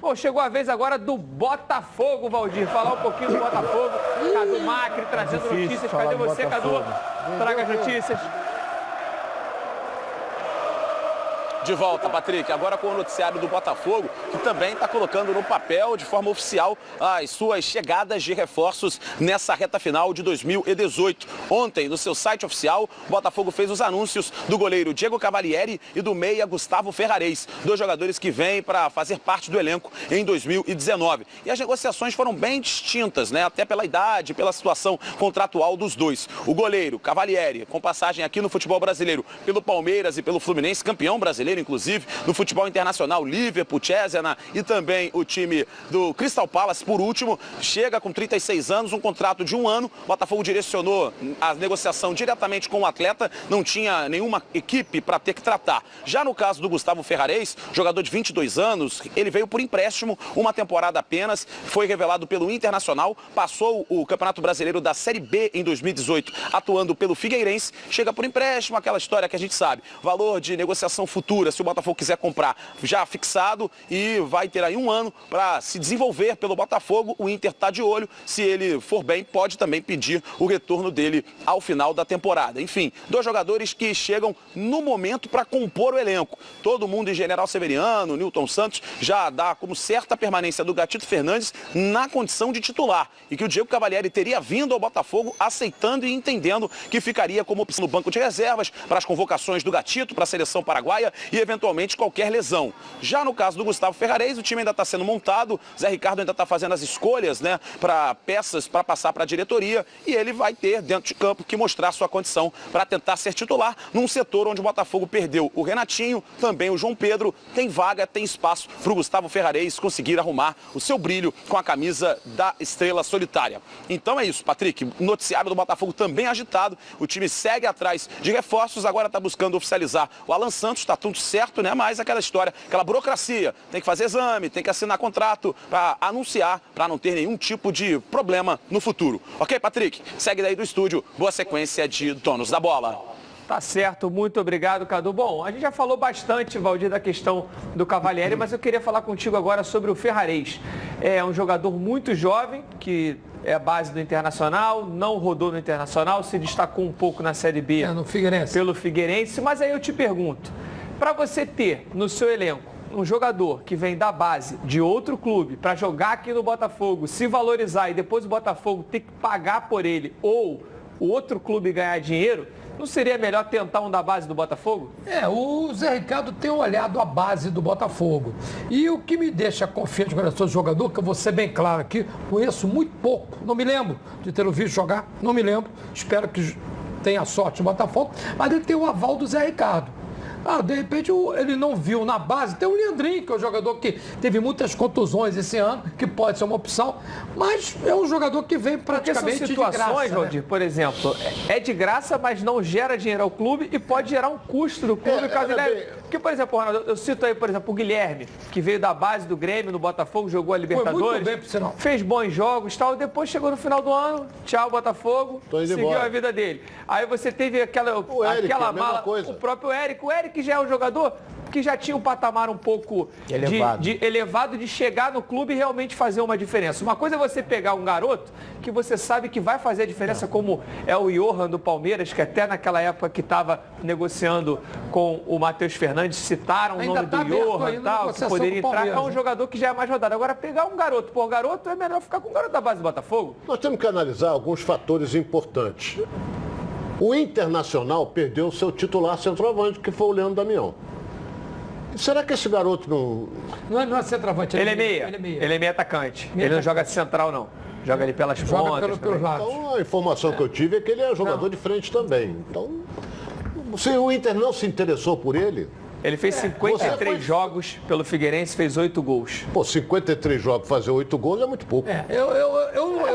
Bom, chegou a vez agora do Botafogo, Valdir. Falar um pouquinho do Botafogo. Cadu Macri trazendo notícias. Cadê você, Cadu? Traga as notícias. De volta, Patrick, agora com o noticiário do Botafogo, que também está colocando no papel, de forma oficial, as suas chegadas de reforços nessa reta final de 2018. Ontem, no seu site oficial, o Botafogo fez os anúncios do goleiro Diego Cavalieri e do meia Gustavo Ferrarez, dois jogadores que vêm para fazer parte do elenco em 2019. E as negociações foram bem distintas, né? Até pela idade, pela situação contratual dos dois. O goleiro Cavalieri, com passagem aqui no futebol brasileiro pelo Palmeiras e pelo Fluminense, campeão brasileiro, inclusive, no futebol internacional, Liverpool, Chelsea e também o time do Crystal Palace, por último, chega com 36 anos, um contrato de 1 ano. O Botafogo direcionou a negociação diretamente com o atleta, não tinha nenhuma equipe para ter que tratar. Já no caso do Gustavo Ferrarez, jogador de 22 anos, ele veio por empréstimo, uma temporada apenas, foi revelado pelo Internacional, passou o Campeonato Brasileiro da Série B em 2018, atuando pelo Figueirense, chega por empréstimo, aquela história que a gente sabe, valor de negociação futura, se o Botafogo quiser comprar, já fixado, e vai ter aí 1 ano para se desenvolver pelo Botafogo. O Inter está de olho, se ele for bem, pode também pedir o retorno dele ao final da temporada. Enfim, dois jogadores que chegam no momento para compor o elenco. Todo mundo em General Severiano, Nilton Santos, já dá como certa a permanência do Gatito Fernandes na condição de titular, e que o Diego Cavalieri teria vindo ao Botafogo aceitando e entendendo que ficaria como opção no banco de reservas para as convocações do Gatito, para a seleção paraguaia e eventualmente qualquer lesão. Já no caso do Gustavo Ferrarez, o time ainda está sendo montado, Zé Ricardo ainda está fazendo as escolhas, né, para peças para passar para a diretoria, e ele vai ter dentro de campo que mostrar sua condição para tentar ser titular num setor onde o Botafogo perdeu o Renatinho, também o João Pedro. Tem vaga, tem espaço para o Gustavo Ferrarez conseguir arrumar o seu brilho com a camisa da Estrela Solitária. Então é isso, Patrick, o noticiário do Botafogo também agitado, o time segue atrás de reforços, agora está buscando oficializar o Alan Santos, está tudo certo, né? Mas aquela história, aquela burocracia, tem que fazer exame, tem que assinar contrato para anunciar, para não ter nenhum tipo de problema no futuro. Ok, Patrick? Segue daí do estúdio, boa sequência de Donos da Bola. Tá certo, muito obrigado, Cadu. Bom, a gente já falou bastante, Valdir, da questão do Cavalieri, mas eu queria falar contigo agora sobre o Ferrarez. É um jogador muito jovem, que é a base do Internacional, não rodou no Internacional, se destacou um pouco na Série B no Figueirense. Pelo Figueirense, mas aí eu te pergunto, para você ter no seu elenco um jogador que vem da base de outro clube para jogar aqui no Botafogo, se valorizar e depois o Botafogo ter que pagar por ele ou o outro clube ganhar dinheiro, não seria melhor tentar um da base do Botafogo? O Zé Ricardo tem olhado a base do Botafogo. E o que me deixa confiante com relação ao jogador, que eu vou ser bem claro aqui, conheço muito pouco, não me lembro de ter visto jogar, não me lembro, espero que tenha sorte no Botafogo, mas ele tem o aval do Zé Ricardo. De repente ele não viu na base, tem o Leandrinho, que é um jogador que teve muitas contusões esse ano, que pode ser uma opção, mas é um jogador que vem praticamente de graça. Situações, Valdir, por exemplo, é de graça, mas não gera dinheiro ao clube e pode gerar um custo do clube, caso ele... Porque, por exemplo, Ronaldo, eu cito aí, por exemplo, o Guilherme, que veio da base do Grêmio no Botafogo, jogou a Libertadores, foi muito bem, por sinal. Fez bons jogos e tal, depois chegou no final do ano, tchau Botafogo, seguiu a vida dele. Aí você teve aquela mala, o próprio Eric, que já é um jogador que já tinha um patamar um pouco elevado de chegar no clube e realmente fazer uma diferença. Uma coisa é você pegar um garoto que você sabe que vai fazer a diferença, como é o Johan do Palmeiras, que até naquela época que estava negociando com o Matheus Fernandes, citaram o nome do Johan e tal, que poderia entrar, é um jogador que já é mais rodado. Agora, pegar um garoto por garoto, é melhor ficar com o garoto da base do Botafogo. Nós temos que analisar alguns fatores importantes. O Internacional perdeu o seu titular centroavante, que foi o Leandro Damião. Será que esse garoto não... Não é centroavante, ele é meia. Ele é meia atacante. Ele não joga de central, não. Joga ali pelas pontas. Pelos lados. Então, a informação que eu tive é que ele é jogador de frente também. Então, se o Inter não se interessou por ele... Ele fez 53 jogos pelo Figueirense, fez 8 gols. 53 jogos, fazer 8 gols é muito pouco.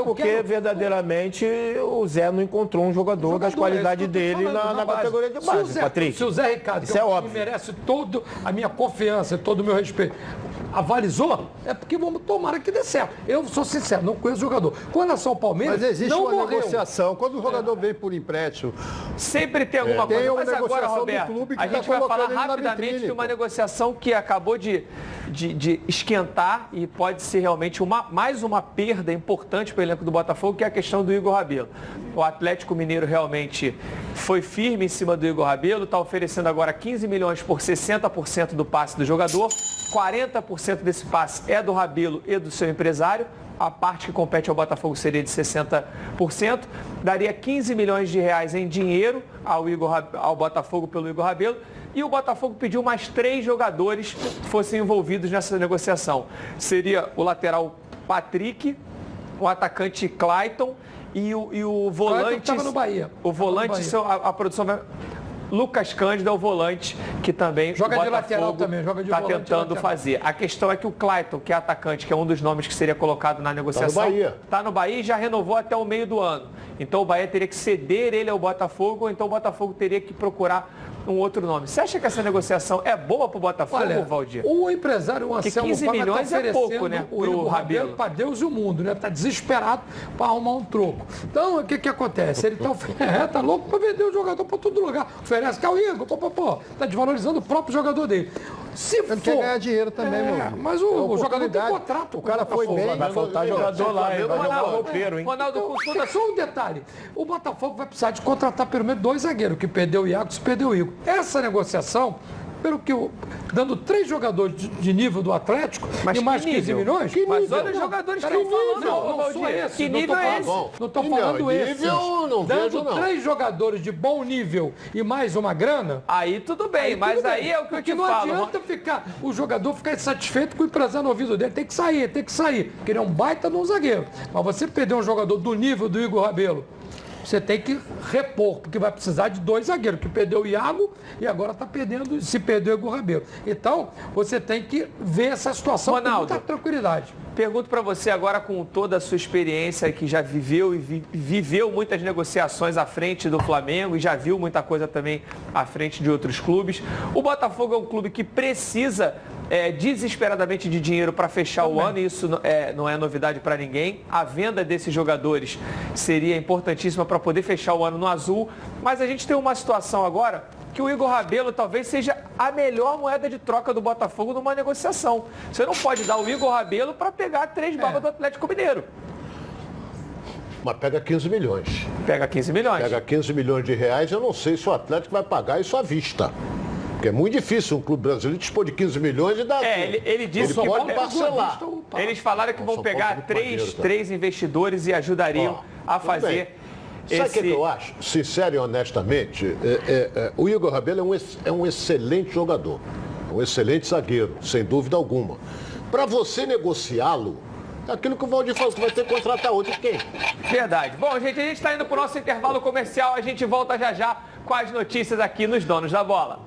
Porque verdadeiramente o Zé não encontrou um jogador das qualidades dele na categoria de base, Patrick. Se o Zé Ricardo, isso é óbvio, merece toda a minha confiança, todo o meu respeito, avalizou, é porque vamos tomara que dê certo. Eu sou sincero, não conheço o jogador. Com relação ao Palmeiras, mas existe não uma morreu. negociação. Quando o jogador vem por empréstimo, sempre tem alguma coisa. Tem uma mas agora, negociação Roberto, do clube que a gente vai falar rapidamente vitrine, de uma negociação que acabou de esquentar e pode ser realmente mais uma perda importante para o elenco do Botafogo, que é a questão do Igor Rabelo. O Atlético Mineiro realmente foi firme em cima do Igor Rabelo, está oferecendo agora 15 milhões por 60% do passe do jogador, 40% desse passe é do Rabelo e do seu empresário, a parte que compete ao Botafogo seria de 60%, daria 15 milhões de reais em dinheiro ao Botafogo pelo Igor Rabelo, e o Botafogo pediu mais 3 jogadores que fossem envolvidos nessa negociação. Seria o lateral Patrick, o atacante Clayton e o volante... Estava no Bahia. O volante, a produção vai... Lucas Cândido é o volante que também joga de lateral também, joga de está tentando fazer. A questão é que o Clayton, que é atacante, que é um dos nomes que seria colocado na negociação, está no Bahia e já renovou até o meio do ano. Então o Bahia teria que ceder ele ao Botafogo, ou então o Botafogo teria que procurar um outro nome. Você acha que essa negociação é boa para o Botafogo, Valdir? O empresário, o Anselmo, 15 milhões é pouco, né? O Igor Rabelo para Deus e o mundo, né? Está desesperado para arrumar um troco. Então, o que acontece? Ele tá louco para vender o jogador para todo lugar. Oferece, que é o Igor, está desvalorizando o próprio jogador dele. Se ele quer ganhar dinheiro também, meu amigo. Mas o jogador tem contrato. O cara foi bem. Vai faltar jogador lá, vai jogar roupeiro, hein? Ronaldo, só um detalhe. O Botafogo vai precisar de contratar pelo menos 2 zagueiros, que perdeu o Iago, se perdeu o Igor. Essa negociação, pelo que dando 3 jogadores de nível do Atlético, mas e mais 15 milhões. Mas olha os jogadores que estão falando, não sou esse. Que nível é esse? Não estou falando esse. Dando 3 jogadores de bom nível e mais uma grana. Aí tudo bem, mas aí é o que eu te falo. Não adianta o jogador ficar insatisfeito com o empresário no ouvido dele. Tem que sair. Porque ele é um baita de um zagueiro. Mas você perder um jogador do nível do Igor Rabelo, você tem que repor, porque vai precisar de 2 zagueiros, que perdeu o Iago e agora está perdendo, se perdeu o Igor Rabelo. Então, você tem que ver essa situação Ronaldo, com muita tranquilidade. Pergunto para você agora, com toda a sua experiência, que já viveu e viveu muitas negociações à frente do Flamengo e já viu muita coisa também à frente de outros clubes. O Botafogo é um clube que precisa desesperadamente de dinheiro para fechar o ano, e isso não é novidade para ninguém. A venda desses jogadores seria importantíssima para poder fechar o ano no azul, mas a gente tem uma situação agora que o Igor Rabelo talvez seja a melhor moeda de troca do Botafogo numa negociação. Você não pode dar o Igor Rabelo para pegar 3 babas do Atlético Mineiro. Mas pega 15 milhões. Pega 15 milhões. Pega 15 milhões de reais, eu não sei se o Atlético vai pagar isso à vista. Porque é muito difícil um clube brasileiro dispor de 15 milhões e dar... Ele disse que pode parcelar. Eles falaram que vão pegar 3 investidores e ajudariam a fazer... Sabe o que eu acho? Sincero e honestamente, o Igor Rabelo é um excelente jogador. Um excelente zagueiro, sem dúvida alguma. Para você negociá-lo, é aquilo que o Valdir falou, que vai ter que contratar outro quem? Verdade. Bom, gente, a gente está indo para o nosso intervalo comercial. A gente volta já com as notícias aqui nos Donos da Bola.